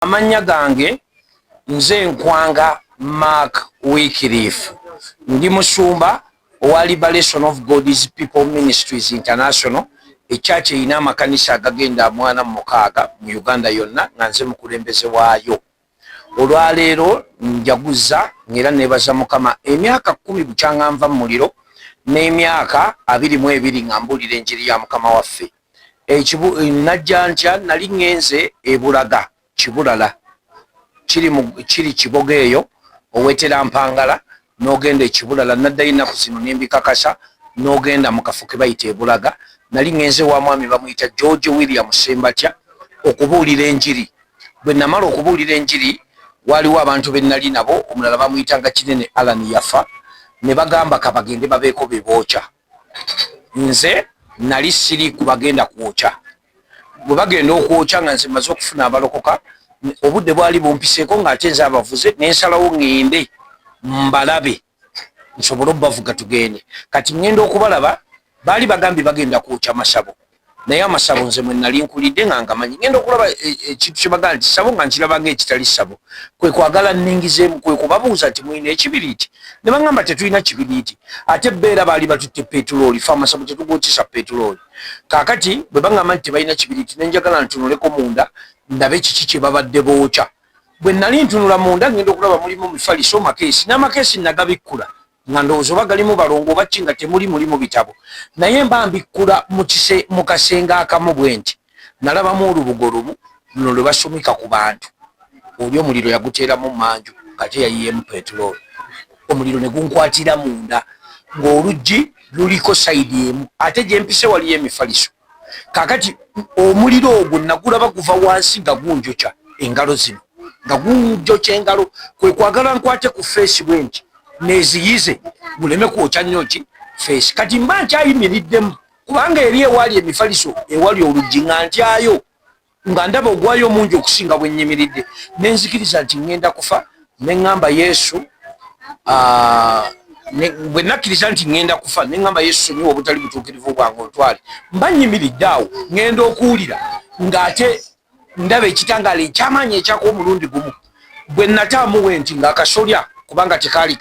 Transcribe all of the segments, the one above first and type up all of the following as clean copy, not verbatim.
Amanya gange nze Nkwanga Mark Wycliffe ndi musumba owa Liberation of God's People Ministries International ekyaki erina amakanisa agagenda mwana mukaaga mu Uganda yonna nga nze mukulembeze waayo. Olwaleero njaguza ngera nebaza Mukama emyaka 10 bukyanga nva mu muliro n'emyaka 22 nga mbulira enjiri ya Mukama waffe. Ekibu najja ntya nali ngenze ebulaga Kibulala kiri Kiboga eyo owetera Mpangala n'ogenda Ekibulala naddayo ennaku zino nembikakasa n'ogenda mu kafo ke bayita ebulaga nali ngenze wa mwami bamuyita George William Sembatya okubuulira enjiri. Bwe namala okubuulira enjiri waliwo abantu be nali nabo omulala bamuyitanga Kinene Alan yafa ne bagamba kabagende babeeko bebookya. Nze nali siri kubagenda kwokya. Bwe bagenda okwokya nga nze maze okufuna abalokoka obudde bwali bumpiseeko ng'ate nze abavuze nensalawo ngende mbalabe nsobole obavuga tugende. Kati ngenda okubalaba baali bagambye bagenda kwokya Masabo naye Amasabo nze mwe nali nkulidde nga ngamanyi ngenda okulaba ekintu kyebagaa nti Sabo nga nkiraba ng'ekitali Sabo kwe kwagala nningizeemu kwe kubabuuza nti mulina ekibiriiti ne baŋŋamba tetulina kibiriiti ate ebbeera baali batutte petulooli fe Amasabo tetugwokisa petulooli. Kaakati bwe baŋŋamba nti tebalina kibiriiti ne njagala ntunuleko munda ndabe kiki kye babadde bookya. Bwe nali ntunula munda ngenda okulaba mulimu mifaliso makeesi n'amakeesi nagabikkula nga ndowooza oba galimu balongo oba ki nga mulimu bitabo naye mba mbikkula mu kasenga akamu bwe nti nalabamu olubugo lumu luno lwe basumika ku bantu oli omuliro yaguteeramu manju kate yayiyeemu petulooli omuliro ne gunkwatira munda ng'oluggi luliko sayidi emu ate gye mpise waliyo emifaliso. Kaakati omuliro ogwo nagulaba guva wansi nga gunjokya engalo zino nga gunjokya engalo kwe kwagala nkwate ku feesi bwe nti neziyize muleme kwokya nnyo ki feesi. Kati mba nkyayimiriddemu kubanga eri ewali emifaliso ewali oluggi nga ntyayo nga ndaba ogwayo omungi okusinga bwe nnyimiridde nenzikiriza nti ngenda kufa neŋŋamba Yesu bwe nakkiriza nti ngenda kufa neŋŋamba Yesu sonyiwa obutali butuukirivu bwange otwale mba nnyimiridde awo ngenda okuwulira ng'ate ndaba ekitangaala ekyamaanyi ekyaka omulundi gumu bwe nataamuwe nti ng'akasolya kubanga tekaali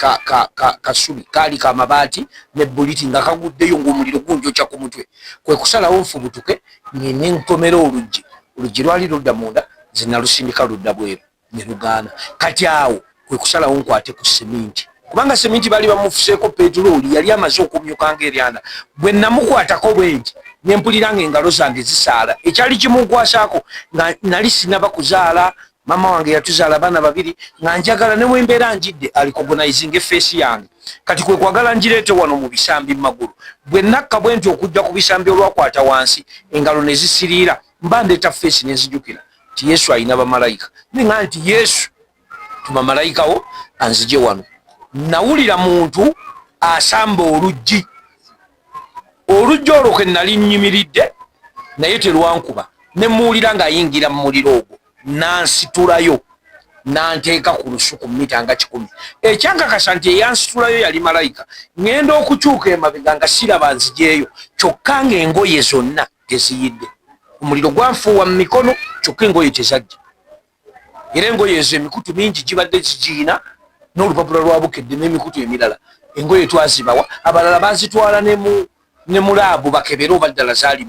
kasubi kaali ka mabaati ne buliti nga kaguddeyo ng'omuliro gunjokya ku mutwe kwe kusalawo nfubutuke ngende ntomera oluggi lwali ludda munda nze nalusindika ludda bweru ne lugaana. Kati awo kwe kusalawo nkwate ku seminti kubanga seminti baali bamufuseeko petulooli yali amaze okumyukanga eryanda. Bwe namukwatako bwe nti ne mpulira ng'engalo zange zisaala ekyali kimunkwasaako nga nali sinaba kuzaala. Mama wange yatuzaala abaana 2 nga njagala ne bwembeera njidde alicognizinga effeesi yange kati kwe kwagala njireete wano mu bisambi magulu. Bwe nakka bwe nti okujja ku bisambi olwakwata wansi engalo ne zisiriira mba ndeeta feesi ne nzijukira nti Yesu alina bamalayika neŋŋamba nti Yesu tuma malayika wo anzije wano. Nawulira muntu asamba oluggi olwo ke nali nnyimiridde naye terwankuba ne muwulira ng'ayingira mu muliro ogwo nansitulayo nanteeka ku lusuku mita nga 10. Ekyankakasa nti eyansitulayo yali malayika ngenda okukyuka emabega nga siraba nzijeeyo kyokka ng'engoye zonna teziyidde. Omuliro gwanfuuwa mu mikono kyokka engoye tezajja era engoye ezo emikutu mingi gibadde zigiina n'olupapula lwabukedde n'emikutu emirala engoye twazibawa abalala bazitwala ne mulaabu bakebere oba ddala zaali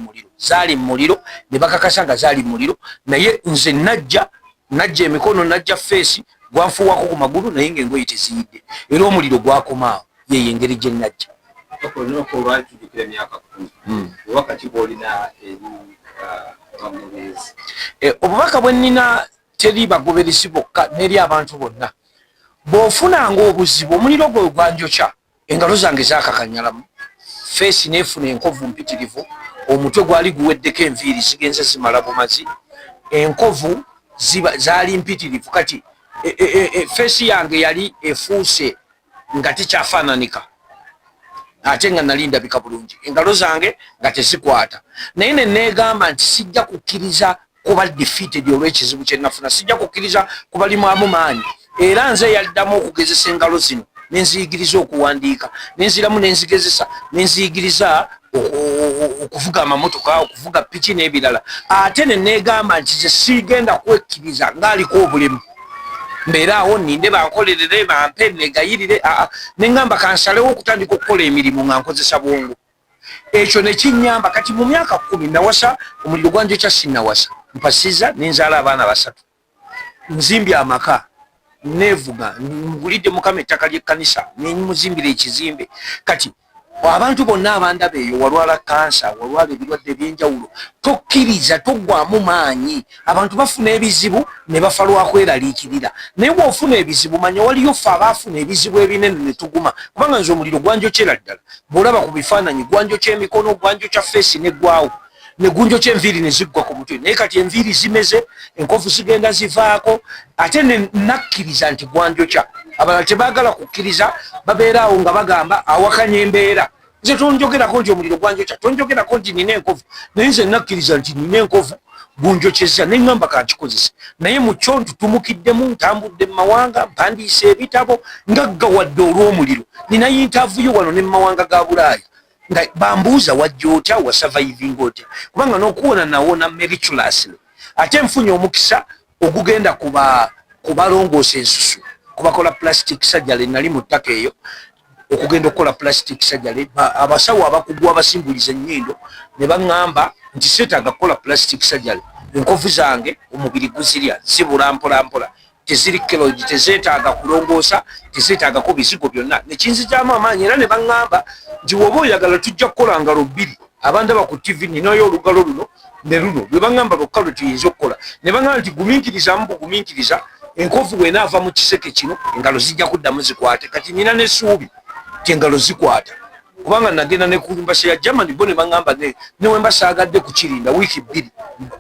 mu muliro ne bakakasa nga zaali mu muliro naye nze najja emikono najja feesi gwanfuuwako ku magulu naye ng'engoye teziyidde era omuliro gwakomaawo yeyo engeri gye najja. Obubaka bwe nnina teri bagoberezi bokka n'eri abantu bonna. Bw'ofunanga obuzibu omuliro gwe gwanjokya engalo zange zaakakanyalamu feesi neefuna enkovu mpitirivu omutwe gwali guweddeko enviiri zigenze zimala bumazi enkovu zaali mpitirivu. Kati feesi yange yali efuuse nga tekyafaananika ate nga nali ndabika bulungi engalo zange nga tezikwata naye ne neegamba nti sijja kukkiriza kuba defeated olw'ekizibu kye nafuna sijja kukkiriza kubalimamu maanyi era nze yaddamu okugezesa engalo zino nenziyigiriza okuwandiika nenziramu nenzigezesa nenziyigiriza okuvuga amamotoka okuvuga piki n'ebirala ate ne neegamba nti sigenda kwekkiriza ng'aliko obulemu mbeera awo ninde bankolerere bampe negayirire neŋŋamba kansalewo okutandika okukola emirimu nga nkozesa bwongo ekyo ne kinnyamba kati mu myaka 10 nawasa omuliro gwanjokya sinnawasa mpasiza nenzaala abaana 3 nzimbye amaka nevuga ngulidde mukama ettaka ly'ekkanisa nemuzimbira ekizimbe kati abantu bonna abandaba eyo walwala kansa walwala ebirwadde ebyenjawulo tokkiriza toggwamu maanyi abantu bafuna ebizibu ne bafa lwakweraliikirira naye bw'ofuna ebizibu manya waliyo ffe abaafuna ebizibu ebinene ne tuguma kubanga nze omuliro gwanjokyera ddala bw'olaba ku bifaananyi gwanjokya emikono gwanjokya feesi neggwawo negunjokya enviiri ne ziggwa ku mutwe naye kati enviiri zimeze enkofu zigenda zivaako ate ne nakkiriza nti gwanjokya abalala tebaagala kukkiriza babeeraawo nga bagamba awakanya embeera nze tonjogerako nti omuliro gwanjokya tonjogerako nti nina enkovu naye nze nakkiriza nti nina enkovu gunjokyeza neŋŋamba kankikozese naye mu kyo ntutumukiddemu ntambudde mu mawanga mpandiisa ebitabo ngaggawadde olw'omuliro nina yintavuyo wano ne mu mawanga ga Bulaaya nga bambuuza wajja otya wasavaivinga otya kubanga n'okuwona nawona mericulously ate nfunye omukisa ogugenda kubalongoosa ensusu kubakola plastic surgery nali mu ttaka eyo okugenda okukola plastic surgery abasawo abakugwa abasimbuliza ennyindo ne baŋŋamba nti seetaaga kukola plastic surgery enkovu zange omubiri guzirya zibula mpolampola teziri keloidi tezeetaaga kulongoosa tezeetaagako bizigo byonna nekinzigyamu amaanyi era ne baŋŋamba nti woba oyagala tujja kukola ngalo 2 abandaba ku tv ninayo olugalo luno ne luno lwe baŋŋamba lwokka lwe tuyinza okukola ne baŋŋamba nti gumiikirizamu bugumiikiriza enkovu bwenaava mu kiseke kino engalo zijja kuddamu zikwate kati nina n'essuubi ti engalo zikwata kubanga nagenda ne ku mbasa ya Germany bo ne baŋŋamba newe mbasaagadde kukirinda wiiki 2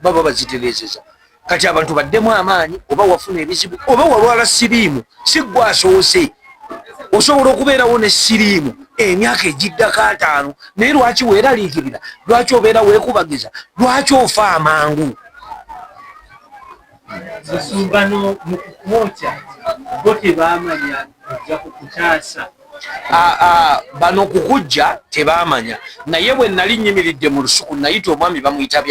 baba bazitereezeza kati abantu baddemu amaanyi oba wafuna ebizibu oba walwala siriimu siggwa asoose osobola okubeerawo ne siriimu emyaka egiddako 5 naye lwaki weeraliikirira lwaki obeera weekubagiza lwaki ofa amangu Musumbano mu kukwokya bo tebaamanya kujja kukutaasa bano kukujja tebaamanya naye bwe nali nnyimiridde mu lusuku nayita omwami bamuyita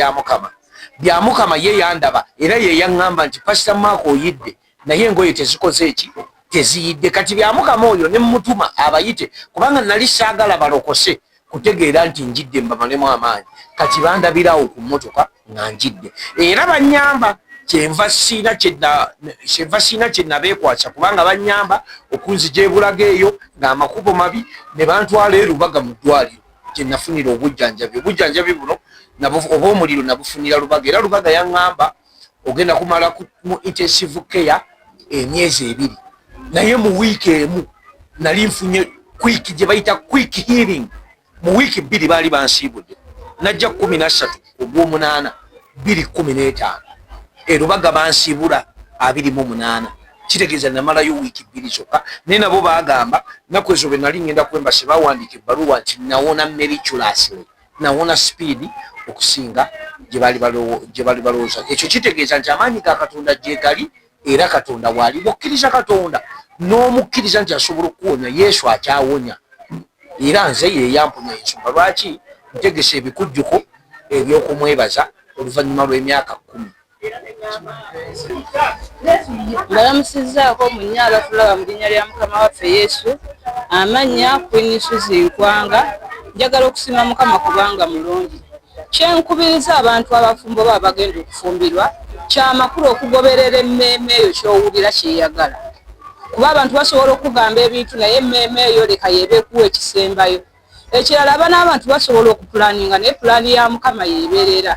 byamukama ye yandaba era ye yaŋŋamba nti pasita maako oyidde naye engoye tezikoze eki teziyidde kati byamukama oyo ne mutuma abayite kubanga nali saagala balokose kutegeera nti njidde mbamalemu amaanyi kati bandabirawo ku mmotoka nga njidde era bannyamba kyenva siina kyenabeekwasa kubanga bannyamba okunzija ebulaga eyo ng'amakubo mabi ne bantwala erubaga mu ddwaliro kyenafunira obujjanjabi buno oba omuliro nabufunira lubaga era lubaga yaŋŋamba ogenda kumala mu intensive care emyezi 2 naye mu wiiki emu nali nfunye gye bayita quick healing mu wiiki 2 baali bansiibudde najja 13 ogw'omunaana 2015 erubaga bansiibula 28 kitegeeza namalayo wiiki 2 zokka naye nabo baagamba naku ezo bwe nali ngenda kwembasi bawandiika ebbaluwa nti nawona mericulously nawona speed okusinga gye bali balowooza ekyo kitegeeza nti amaanyi ga Katonda gye gali era Katonda waali bwokkiriza Katonda n'omukkiriza nti asobola okuwonya Yesu akyawonya era nze ye yamponya ensonga lwaki ntegesa ebikujjuko ebyokumwebaza oluvannyuma lw'emyaka 10 balamusizzaako munnya abatulaba mu linnya lya Mukama waffe Yesu amannya Queen Suzy Nkwanga njagala okusiima Mukama kubanga mulungi kyenkubiriza abantu abafumbo baba bagenda okufumbirwa kyamakulu okugoberera emmeeme eyo kyowulira kyeyagala kuba abantu basobola okugamba ebintu naye emmeeme eyo leka yebeekuwa ekisembayo ekirala aba n'abantu basobola okupulaninga naye pulaani ya Mukama yeeberera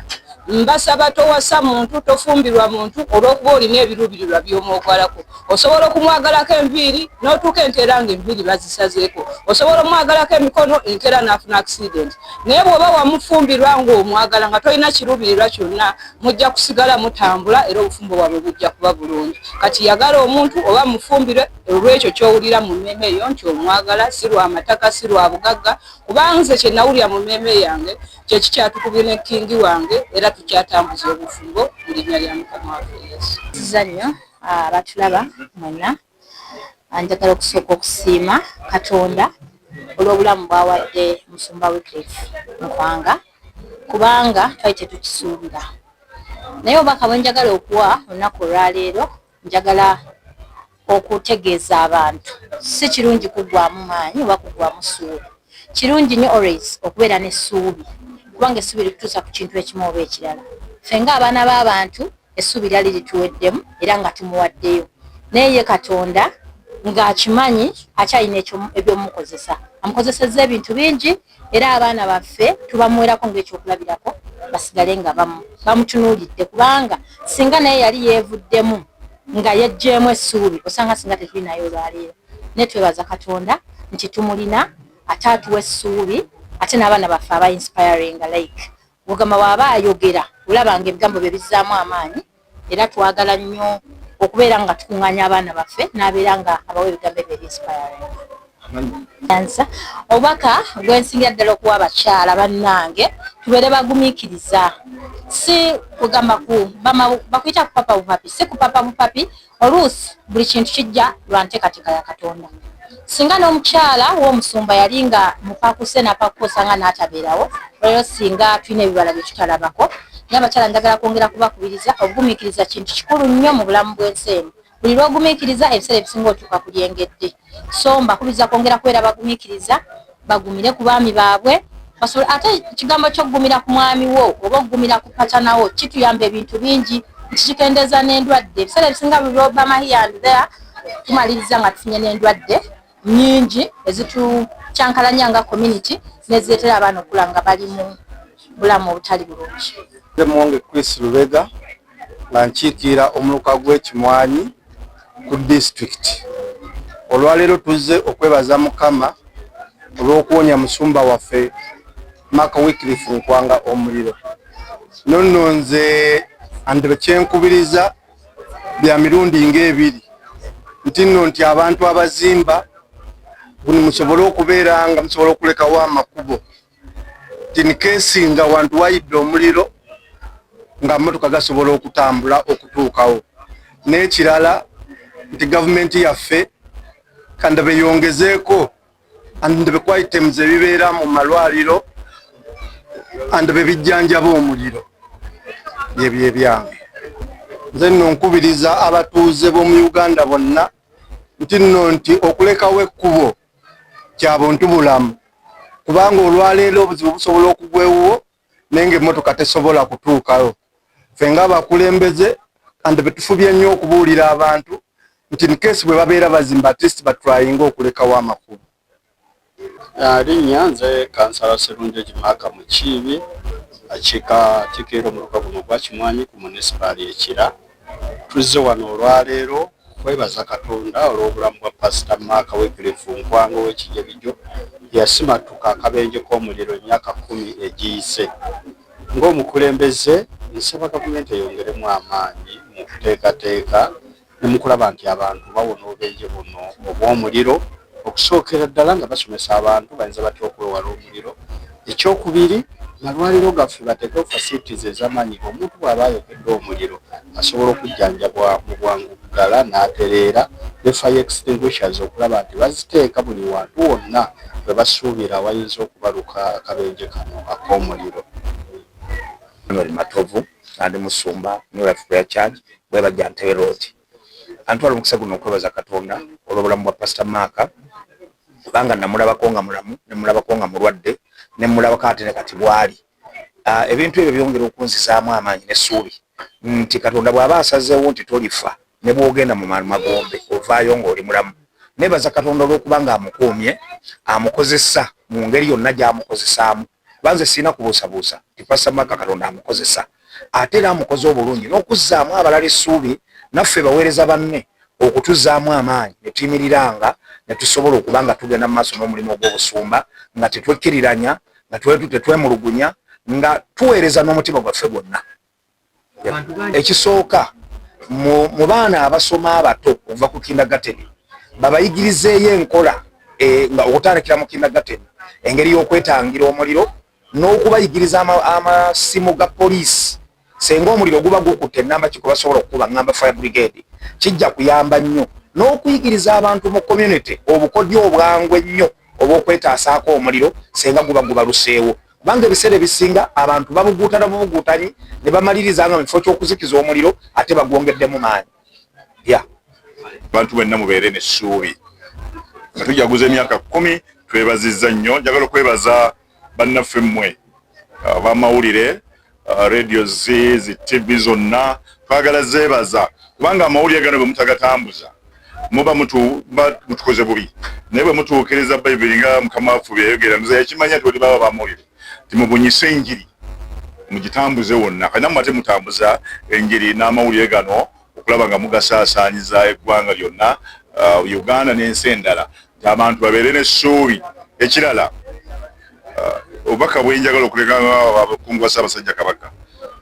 mbasaba towasa muntu tofumbirwa muntu olw'okuba olina ebiruubirirwa by'omwogalako osobola okumwagalako enviiri n'otuuka enkeera ng'enviiri bazisazeeko osobola omwagalako emikono enkeera n'afuna accident naye bw'oba wamufumbirwa ng'omwagala nga tolina kiruubirirwa kyonna mujja kusigala mutambula era obufumbo bwabwe bujja kuba bulungi kati yagala omuntu oba mufumbire olw'ekyo ky'owulira mu mmeeme eyo nti omwagala si lwa mataka si lwa bugagga kubanga nze kye nawulira mu mmeeme yange kye kikyatukubye ne kingi wange era tukyatambuza obufumbo mu linnya lya Mukama waffe Yesu. Nnyo abatulaba mwenna njagala okusooka okusiima Katonda olw'obulamu bwawadde Musumba Wycliffe Nkwanga kubanga twali tetukisuubira. Naye obubaka bwe njagala okuwa olunaku olwaleero, njagala okutegeeza abantu si kirungi kuggwamu maanyi oba kuggwamu ssuubi. Kirungi nnyo always okubeera n'essuubi kubanga essuubi likutuusa ku kintu ekimu oba ekirala. Ffe ng'abaana b'abantu essuubi lyali lituweddemu era nga tumuwaddeyo. Naye ye Katonda ng'akimanyi akyalina eby'omukozesa. Amukozesezza ebintu bingi era abaana baffe tubamuwerako ng'ekyokulabirako basigale nga bamutunuulidde kubanga singa naye yali yeevuddemu nga yejjeemu essuubi osanga singa tetuli nayo olwaleero. Naye twebaza Katonda nti tumulina ate atuwa essuubi ate n'abaana baffe aba inspiring like Mugama waaba ayogera olabanga ebigambo bye bizzaamu amaanyi era twagala nnyo okubeera nga tukuŋŋaanya abaana baffe n'abeera nga abawa ebigambo ebyo inspiring. Obubaka bwensingira ddala okuwa abakyala bannange tubeere bagumiikiriza, si kugamba bakuyita ku papa bupapi, si ku papa bupapi. Oluusi buli kintu kijja lwa nteekateeka ya Katonda. Singa n'omukyala w'omusumba yali nga mupakuse napakuse osanga n'atabeerawo, olwo singa tulina ebibala bye tutalabako. Naye abakyala njagala kwongera kubakubiriza obugumiikiriza kintu kikulu nnyo mu bulamu bw'ensi eno. Buli lw'ogumiikiriza ebiseera ebisinga otuuka ku lyengedde. So mbakubiriza kwongera kubeera bagumiikiriza, bagumire ku baami baabwe. Ate ekigambo ky'okugumira ku mwami wo oba okugumira ku patanawo kituyamba ebintu bingi, kikendeeza n'endwadde. Ebiseera ebisinga buli lw'obama here and there tumaliriza nga tufunye n'endwadde nyingi ezitucyankalanya nga community nezireetera abaana okula nga bali mu bulamu obutali bulungi. Mwange Chris Lubega nga nkiikira omuluka gw'Ekimwanyi ku district. Olwaleero tuzze okwebaza Mukama olw'okuwonya musumba waffe Mark Wycliffe Nkwanga omuliro. Nonno nze andebe kyenkubiriza bya mirundi ng'ebiri nti nno nti abantu abazimba buni musobole okubeera nga musobole okulekawo amakubo tinikeesi nga wantu wayidde omuliro nga mmotoka gasobola okutambula okutuukawo. N'ekirala nti gavumenti yaffe kandebe yongezeeko andebe ku items ebibeera mu malwaliro andebe bijjanjaba omuliro byebyo ebyange. Nze nno nkubiriza abatuuze b'omu Uganda bonna nti nno nti okulekawo ekkubo kya buntu bulamu kubanga olwaleero obuzibu busobola okugwewo naye ng'emmotoka tesobola kutuukayo. Ffe ng'abakulembeze andebe tufubye nnyo okubuulira abantu nti nkesi bwe babeera bazimba atist batryinga okulekawo amakulu. Linnya nze Kansala Sserungi Kimaka Mukiibi akiikirira omuluka guno gwa Kimwanyi ku munisipaali Ekira. Tuzze wano olwaleero kwebaza Katonda olw'obulamu bwa Pastor Mark Wycliffe Nkwanga ow'Ekijebijo yasimatuka akabenje k'omuliro emyaka 10 egiyise. Ng'omukulembeze nsaba gavumenti eyongeremu amaanyi mu kuteekateeka ne mu kulaba nti abantu bawona obubenje buno obw'omuliro, okusookera ddala nga basomesa abantu bayinza batya okwewala omuliro. Ekyokubiri, malwaliro gaffe bateekewo facilities ez'amaanyi omuntu bw'aba ayokedde omuliro asobola okujjanjabwa mu bwangu ddala n'atereera ne fire extinguishers okulaba nti baziteeka buli wantu wonna bwe basuubira wayinza okubaluka akabenje kano ak'omuliro. Matovu andi Musumba New Life Prayer Church bwebajja Ntebe Road. Antwala omukisa guno okwebaza Katonda olw'obulamu bwa Pastor Mark kubanga namulabako nga mulamu ne mulabako nga mulwadde ne mulabako ate ne kati bwali. Ebintu ebyo byongera okunzisaamu amaanyi n'essuubi nti Katonda bw'aba asazeewo nti tolifa ne bw'ogenda mu magombe ovaayo ng'oli mulamu. Nebaza Katonda olw'okubanga amukuumye amukozesa mu ngeri yonna gy'amukozesaamu. Banze sina kubuusabuusa ti Pastor Mark Katonda amukozesa ate era amukoze obulungi n'okuzzaamu abalala essuubi naffe baweereza banne okutuzaamu amaanyi ne tuyimiriranga ne tusobola okuba nga tugenda mu maaso n'omulimu ogw'obusumba nga tetwekkiriranya nga tetwemulugunya nga tuweereza n'omutima gwaffe gwonna. Ekisooka mu baana abasoma abato okuva ku kindergarten babayigirizeeyo enkola nga okutandikira mu kindergarten engeri y'okwetangira omuliro n'okubayigiriza amasimu ga poliisi senga omuliro guba gukutte ennamba ki basobola okukuba ngamba fire brigade kijja kuyamba nnyo n'okuyigiriza abantu mu community obukodyo obwangu ennyo oba okwetaasaako omuliro senga guba luseewo. Kubanga ebiseera ebisinga abantu babuguutana bubuguutanyi ne bamaliriza nga mu kifo ky'okuzikiza omuliro ate bagwongeddemu maanyi. Abantu benna mubeere n'essuubi. Nga tujaguza emyaka 10 twebazizza nnyo. Njagala okwebaza bannaffe mmwe ab'amawulire, radio zi TV zonna, twagala zeebaza kubanga amawulire gano bwe mutagatambuza muba mutukoze bubi. Naye bwe mutuukiriza Bayibuli nga Mukama waffe bye yayogera, nze yakimanya nti oli baba bamawulire timubunyise enjiri mugitambuze wonna. Kanamu ate mutambuza enjiri n'amawulire gano okulaba nga mugasaasaanyiza eggwanga lyonna, Uganda n'ensi endala, nti abantu babeere n'essuubi. Ekirala obubaka bwenjagala okuleka abakungu ba Ssaabasajja Kabaka,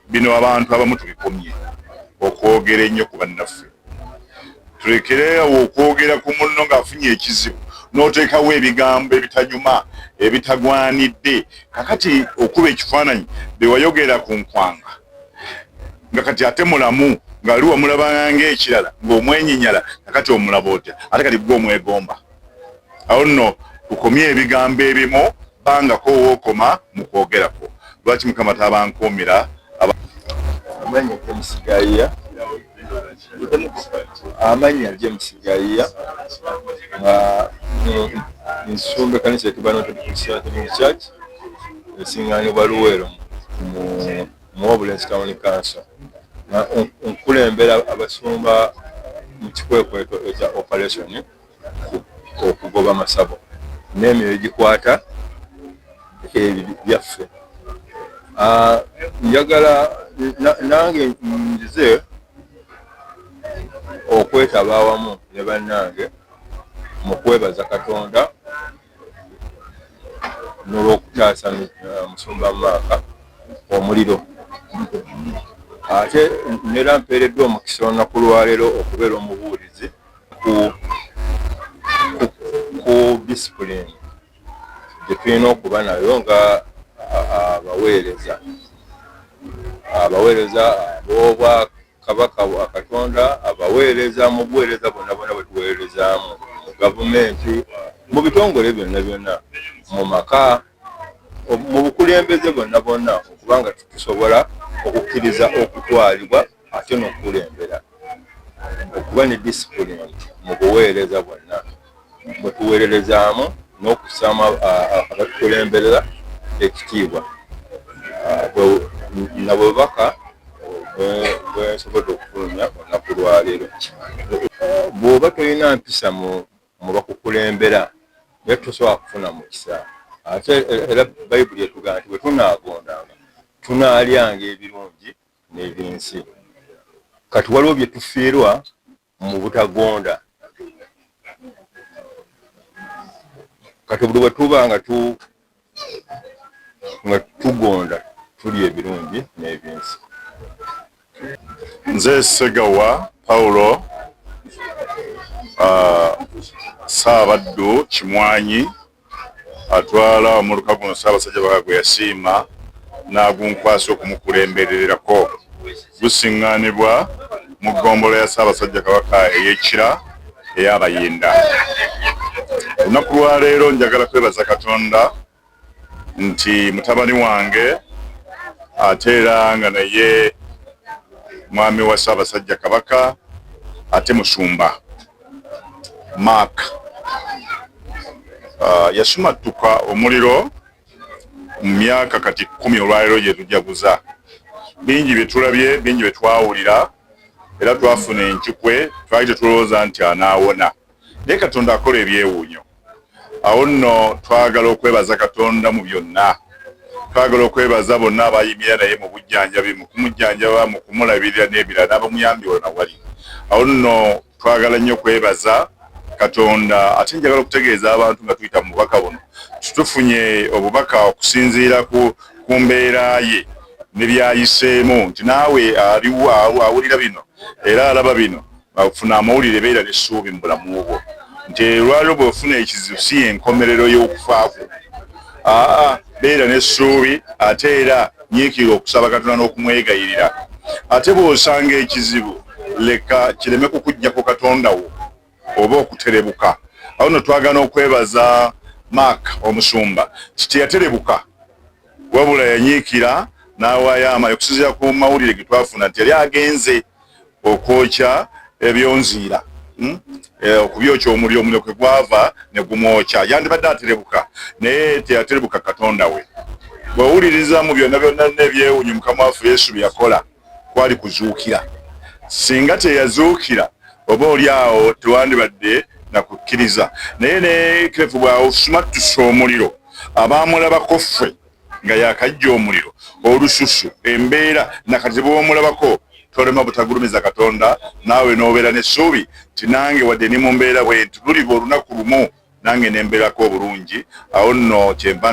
bino abantu abamu tubikomye okwogera ennyo ku bannaffe. Tulekerewo okwogera ku munno ng'afunye ekizibu n'oteekawo ebigambo ebitanyuma ebitagwanidde. Kakati okuba ekifaananyi bye wayogera ku nkwanga nga kati ate mulamu ng'ali wamulabanga ng'ekirala ng'omwenyinyala, kakati omulaba otya ate kati gwe omwegomba. Awo nno tukomye ebigambo ebimu bangako wookoma mu kwogerako. Lwaki Mukama tabankuumira amanya James Gaiya nga nsumbe kanisa ekibano Christian Church esinganibwa Luweero mu Obulenzi Town Council. Nkulembera abasumba mu kikwekweto ekya operation okugoba masabo n'emyoyo gikwata byaffe. Njagala nange nzize okwetaba awamu ne bannange mu kwebaza Katonda n'olwokutaasa musumba Maaka omuliro. Ate nera mpeereddwa omukisa olunaku lwaleero okubeera omubuulizi ku discipline gye tulina okuba nayo nga abaweereza b'obwa Kabaka wa Katonda, abaweereza mu buweereza bonna bwe tuweerezaamu mu gavumenti, mu bitongole byonna, mu maka, mu bukulembeze bonna okubanga tusobola okukkiriza okutwalibwa ate n'okulembera, okuba ne discipline mu buweereza bwonna bwe tuweerezaamu n'okussamu abatukulemberera ekitiibwa. Na bwebaka bwensobodde okufulumya olunaku lwaleero. Bw'oba tolina mpisa mu bakukulembera naye tosobola kufuna mukisa. Ate era Bayibuli etugamba nti bwe tunaagondanga tunaalyanga ebirungi n'eby'ensi. Kati waliwo bye tufiirwa mu butagonda. Kati buli bwe tuba nga tugonda tulya ebirungi n'eby'ensi. Nze Segawa Paulo, Ssaabaddu Kimwanyi atwala omuluka guno Ssaabasajja Kabaka gwe yasiima n'agunkwasa okumukulembererako. Gusiŋŋaanibwa mu ggombolola ya Ssaabasajja Kabaka ey'Ekira ey'Abayinda. Olunaku lwaleero njagala kwebaza Katonda nti mutabani wange ate era nga naye mwami wa Ssaabasajja Kabaka ate musumba Mark yasumattuka omuliro mu myaka kati 10 olwaleero gye tujaguza. Bingi bye tulabye, bingi bye twawulira, era twafuna enkikwe, twali tetulowooza nti anaawona. Naye Katonda akola ebyewuunyo. Awo nno twagala okwebaza Katonda mu byonna. Twagala okwebaza bonna abayimira naye mu bujjanjabi, mu kumujjanjaba, mu kumulabirira n'ebirala n'abamuyambi wonna wali. Awo nno twagala nnyo kwebaza Katonda. Ate njagala okutegeeza abantu nga tuyita mu bubaka buno, tufunye obubaka okusinziira ku mbeera ye ne byayiseemu, nti naawe aliwo awulira bino era alaba bino, afuna amawulire beera n'essuubi mu bulamu bwo, nti lwaliwo bw'ofuna ekizibu si enkomerero y'okufaako. Beera n'essuubi ate era nyiikira okusaba Katonda n'okumwegayirira. Ate bw'osanga ekizibu leka kireme kukuggyako Katonda wo oba okuterebuka. Awo nno twagala okwebaza Mark omusumba teyaterebuka wabula yanyiikira n'awayama okusinziira ku mawulire ge twafuna nti yali agenze okwokya ebyonziira okubyokya omuliro kwe gwava ne gumwokya yandibadde aterebuka naye teyaterebuka Katonda we. Bw'owuliriza mu byonna n'ebyewunyo Mukama waffe Yesu bye yakola kwali kuzuukira. Singa teyazuukira oba oli awo tewandibadde nakukkiriza. Naye ne Kirefu bw'osumattuse omuliro abaamulabako ffe nga yakajja omuliro olususu embeera nakati bw'omulabako tolema butagulumiza Katonda naawe n'obeera n'essuubi ti nange wadde ni mu mbeera bwe nti luliba olunaku lumu nange nembeerako obulungi. Awo nno kyempa